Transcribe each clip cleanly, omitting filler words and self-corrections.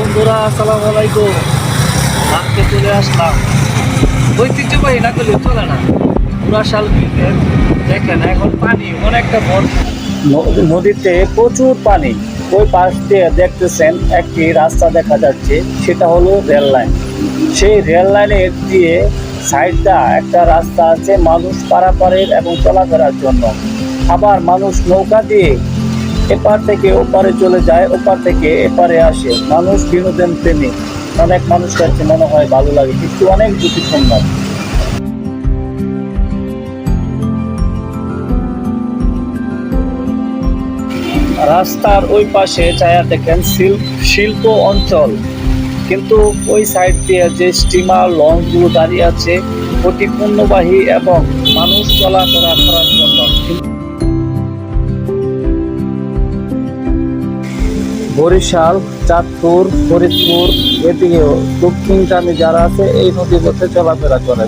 বন্ধুরা, আসসালামু আলাইকুম। আজকে চলে আসলাম ঐতিহ্যবাহী না করলে চলে না, পুরাশাল বিলের। দেখেন এখন পানি অনেকটা ভরপুর, নদীতে প্রচুর পানি। ওই পাশ দিয়ে দেখতেছেন একটি রাস্তা দেখা যাচ্ছে, সেটা হলো রেল লাইন। সেই রেল লাইনের দিয়ে সাইডটা একটা রাস্তা আছে মানুষ পারাপারের এবং চলাফেরার জন্য। আবার মানুষ নৌকা দিয়ে এপার থেকে ওপারে চলে যায়, ওপার থেকে এপারে আসে। মানুষ বিনোদন প্রেমী, অনেক মানুষ কাছে মনে হয় ভালো লাগে, কিন্তু অনেক ঝুঁকিপূর্ণ। রাস্তার ওই পাশে চায়া দেখেন শিল্প অঞ্চল, কিন্তু ওই সাইড দিয়ে যে স্টিমার লঞ্চগুলো দাঁড়িয়ে আছে ওটি পণ্যবাহী এবং মানুষ চলাফেরা করার জন্য। বরিশাল, চাঁদপুর, ফরিদপুর এদিকেও দক্ষিণগামী যারা আছে এই নদী পথে চলাফেরা করে।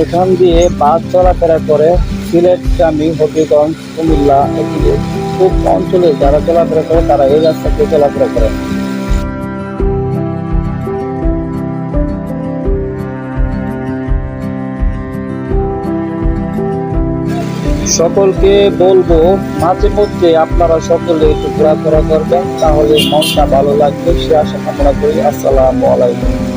এখান দিয়ে বাস চলাফেরা করে সিলেটগামী, হবিগঞ্জ, কুমিল্লা এদিকে খুব অঞ্চলে যারা চলাফেরা করে তারা এই রাস্তা দিয়ে চলাফেরা করে। সকলকে বলবো মাঝে মধ্যে আপনারা সকলে একটু ঘোরাফেরা করবেন, তাহলে মনটা ভালো লাগবে, সে আশা কামনা করি। আসসালামু আলাইকুম।